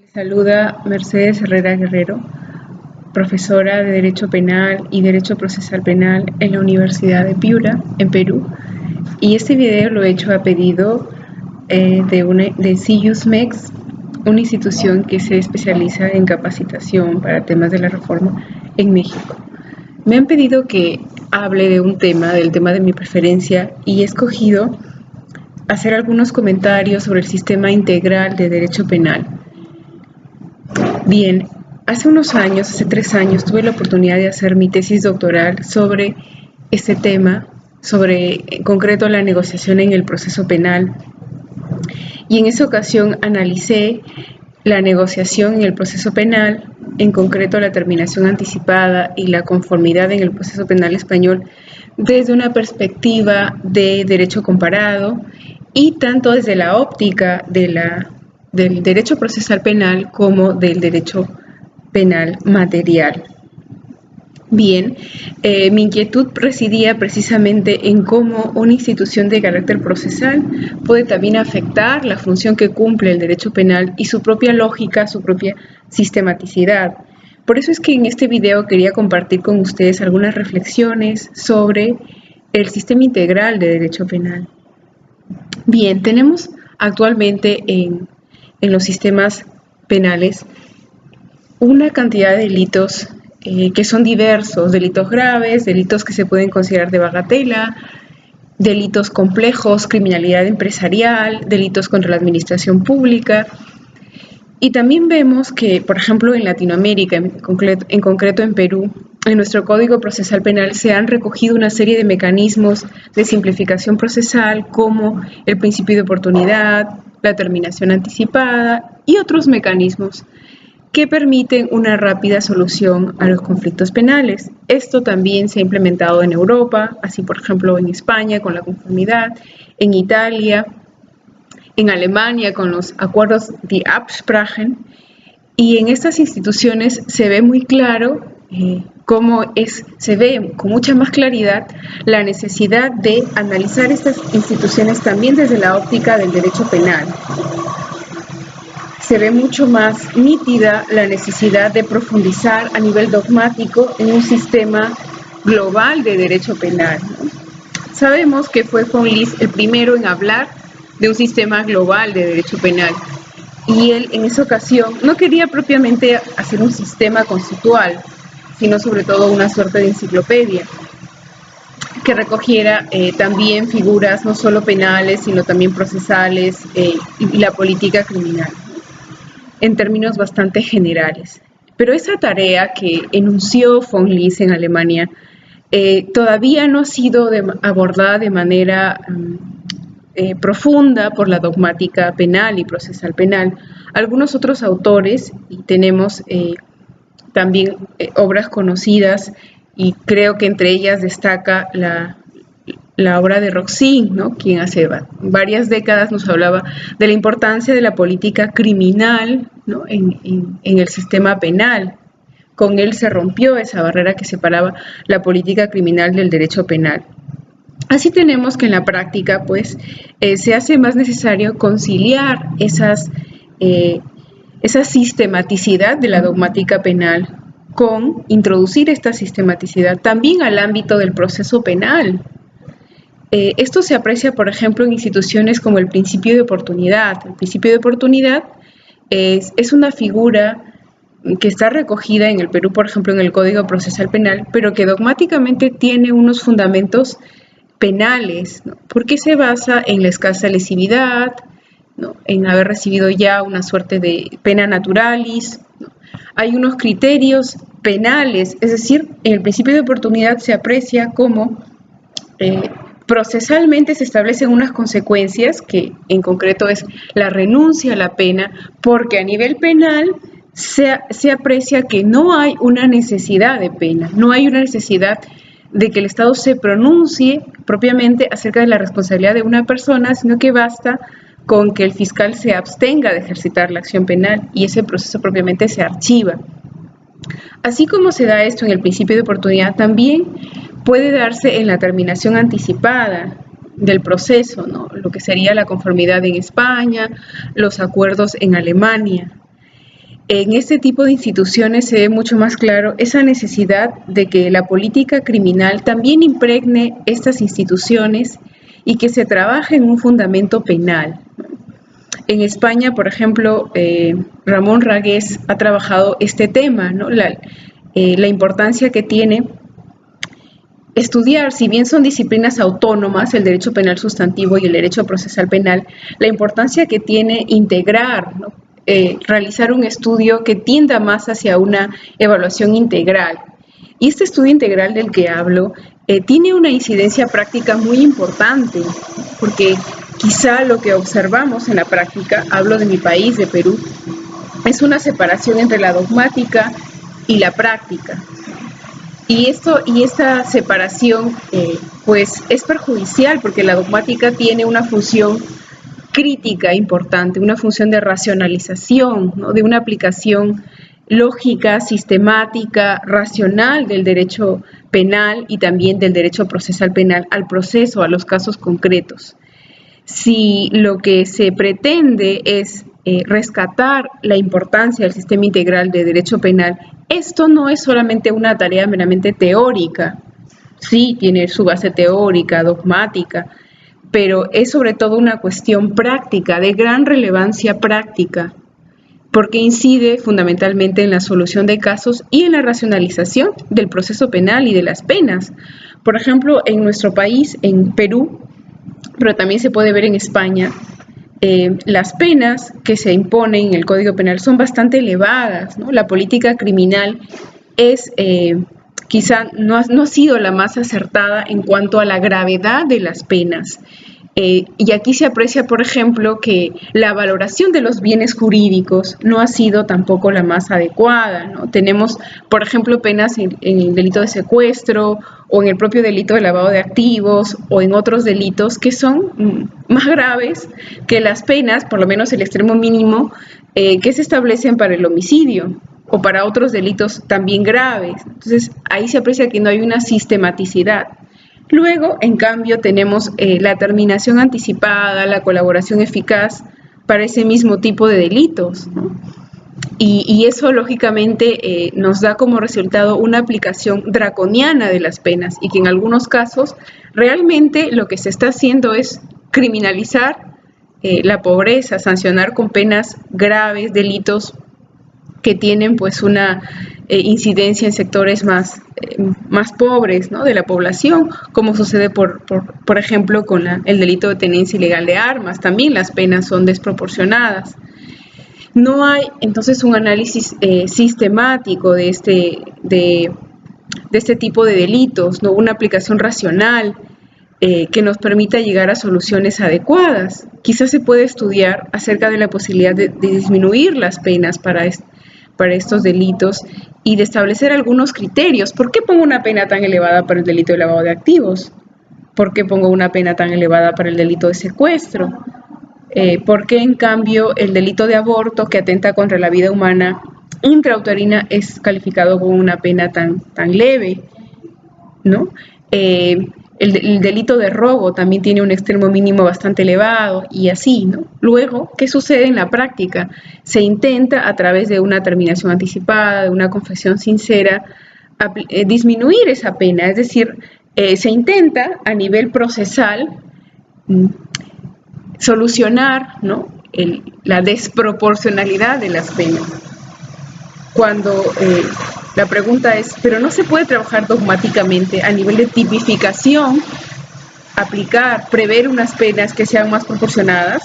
Saluda Mercedes Herrera Guerrero, profesora de Derecho Penal y Derecho Procesal Penal en la Universidad de Piura, en Perú. Y este video lo he hecho a pedido de CIUSMEX, una institución que se especializa en capacitación para temas de la reforma en México. Me han pedido que hable de un tema, del tema de mi preferencia, y he escogido hacer algunos comentarios sobre el sistema integral de derecho penal. Bien, hace 3 años, tuve la oportunidad de hacer mi tesis doctoral sobre este tema, sobre en concreto la negociación en el proceso penal. Y en esa ocasión analicé la negociación en el proceso penal, en concreto la terminación anticipada y la conformidad en el proceso penal español, desde una perspectiva de derecho comparado y tanto desde la óptica del derecho procesal penal como del derecho penal material. Bien, mi inquietud residía precisamente en cómo una institución de carácter procesal puede también afectar la función que cumple el derecho penal y su propia lógica, su propia sistematicidad. Por eso es que en este video quería compartir con ustedes algunas reflexiones sobre el sistema integral de derecho penal. Bien, tenemos actualmente en los sistemas penales una cantidad de delitos que son diversos, delitos graves, delitos que se pueden considerar de bagatela, delitos complejos, criminalidad empresarial, delitos contra la administración pública. Y también vemos que, por ejemplo, en Latinoamérica, en concreto en Perú, en nuestro Código Procesal Penal se han recogido una serie de mecanismos de simplificación procesal como el principio de oportunidad, la terminación anticipada y otros mecanismos que permiten una rápida solución a los conflictos penales. Esto también se ha implementado en Europa, así por ejemplo en España con la conformidad, en Italia, en Alemania con los acuerdos de Absprachen, y en estas instituciones se ve muy claro se ve con mucha más claridad la necesidad de analizar estas instituciones también desde la óptica del derecho penal. Se ve mucho más nítida la necesidad de profundizar a nivel dogmático en un sistema global de derecho penal, ¿no? Sabemos que fue von List el primero en hablar de un sistema global de derecho penal, y él en esa ocasión no quería propiamente hacer un sistema conceptual, sino sobre todo una suerte de enciclopedia que recogiera también figuras no solo penales, sino también procesales y la política criminal, en términos bastante generales. Pero esa tarea que enunció von List en Alemania todavía no ha sido abordada de manera profunda por la dogmática penal y procesal penal. Algunos otros autores, y tenemos también obras conocidas, y creo que entre ellas destaca la obra de Roxin, ¿no?, quien hace varias décadas nos hablaba de la importancia de la política criminal, ¿no?, en el sistema penal. Con él se rompió esa barrera que separaba la política criminal del derecho penal. Así tenemos que en la práctica, pues, se hace más necesario conciliar esa sistematicidad de la dogmática penal con introducir esta sistematicidad también al ámbito del proceso penal. Esto se aprecia, por ejemplo, en instituciones como el principio de oportunidad. El principio de oportunidad es una figura que está recogida en el Perú, por ejemplo, en el Código Procesal Penal, pero que dogmáticamente tiene unos fundamentos penales, ¿no?, porque se basa en la escasa lesividad, ¿no?, en haber recibido ya una suerte de pena naturalis, ¿no? Hay unos criterios penales, es decir, en el principio de oportunidad se aprecia como procesalmente se establecen unas consecuencias que en concreto es la renuncia a la pena, porque a nivel penal se aprecia que no hay una necesidad de pena, no hay una necesidad de que el Estado se pronuncie propiamente acerca de la responsabilidad de una persona, sino que basta con que el fiscal se abstenga de ejercitar la acción penal y ese proceso propiamente se archiva. Así como se da esto en el principio de oportunidad, también puede darse en la terminación anticipada del proceso, ¿no?, lo que sería la conformidad en España, los acuerdos en Alemania. en este tipo de instituciones se ve mucho más claro esa necesidad de que la política criminal también impregne estas instituciones y que se trabaje en un fundamento penal. En España, por ejemplo, Ramón Ragués ha trabajado este tema, ¿no? La importancia que tiene estudiar, si bien son disciplinas autónomas, el derecho penal sustantivo y el derecho procesal penal, la importancia que tiene integrar, ¿no? Realizar un estudio que tienda más hacia una evaluación integral. Y este estudio integral del que hablo tiene una incidencia práctica muy importante, porque quizá lo que observamos en la práctica, hablo de mi país, de Perú, es una separación entre la dogmática y la práctica. Y esta separación pues es perjudicial porque la dogmática tiene una función crítica importante, una función de racionalización, ¿no? De una aplicación lógica, sistemática, racional del derecho penal y también del derecho procesal penal al proceso, a los casos concretos. Si lo que se pretende es rescatar la importancia del sistema integral de derecho penal, esto no es solamente una tarea meramente teórica, sí tiene su base teórica, dogmática, pero es sobre todo una cuestión práctica, de gran relevancia práctica, porque incide fundamentalmente en la solución de casos y en la racionalización del proceso penal y de las penas. Por ejemplo, en nuestro país, en Perú, pero también se puede ver en España, las penas que se imponen en el Código Penal son bastante elevadas, ¿no? La política criminal es quizá no ha sido la más acertada en cuanto a la gravedad de las penas. Y aquí se aprecia, por ejemplo, que la valoración de los bienes jurídicos no ha sido tampoco la más adecuada, ¿no? Tenemos, por ejemplo, penas en el delito de secuestro o en el propio delito de lavado de activos o en otros delitos que son más graves que las penas, por lo menos el extremo mínimo, que se establecen para el homicidio o para otros delitos también graves. Entonces, ahí se aprecia que no hay una sistematicidad. Luego, en cambio, tenemos la terminación anticipada, la colaboración eficaz para ese mismo tipo de delitos, ¿no? Y eso, lógicamente, nos da como resultado una aplicación draconiana de las penas y que en algunos casos realmente lo que se está haciendo es criminalizar la pobreza, sancionar con penas graves delitos que tienen pues una incidencia en sectores más pobres, ¿no? De la población, como sucede por ejemplo con el delito de tenencia ilegal de armas. También las penas son desproporcionadas. No hay entonces un análisis sistemático de este tipo de delitos, ¿no? Una aplicación racional que nos permita llegar a soluciones adecuadas. Quizás se puede estudiar acerca de la posibilidad de disminuir las penas para estos delitos y de establecer algunos criterios. ¿Por qué pongo una pena tan elevada para el delito de lavado de activos? ¿Por qué pongo una pena tan elevada para el delito de secuestro? ¿Por qué, en cambio, el delito de aborto, que atenta contra la vida humana intrauterina, es calificado con una pena tan leve, ¿no? El delito de robo también tiene un extremo mínimo bastante elevado y así, ¿no? Luego, ¿qué sucede en la práctica? Se intenta a través de una terminación anticipada, de una confesión sincera, disminuir esa pena, es decir, se intenta a nivel procesal solucionar, ¿no? La desproporcionalidad de las penas. Cuando la pregunta es, ¿pero no se puede trabajar dogmáticamente a nivel de tipificación, aplicar, prever unas penas que sean más proporcionadas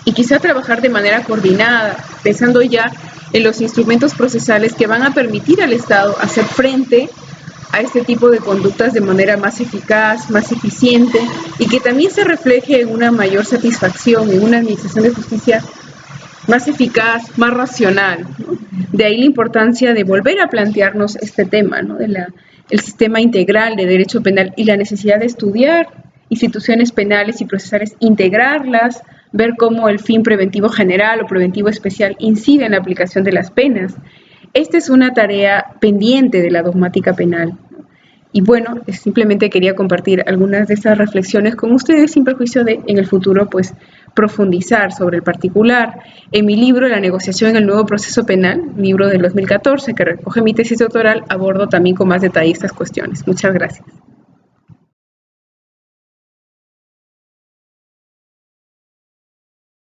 y quizá trabajar de manera coordinada, pensando ya en los instrumentos procesales que van a permitir al Estado hacer frente a este tipo de conductas de manera más eficaz, más eficiente y que también se refleje en una mayor satisfacción, en una administración de justicia más eficaz, más racional, ¿no? De ahí la importancia de volver a plantearnos este tema, ¿no? El sistema integral de derecho penal y la necesidad de estudiar instituciones penales y procesales, integrarlas, ver cómo el fin preventivo general o preventivo especial incide en la aplicación de las penas. Esta es una tarea pendiente de la dogmática penal, ¿no? Y bueno, simplemente quería compartir algunas de estas reflexiones con ustedes sin perjuicio de en el futuro pues profundizar sobre el particular. En mi libro La negociación en el nuevo proceso penal, libro del 2014 que recoge mi tesis doctoral, abordo también con más detalle estas cuestiones. Muchas gracias.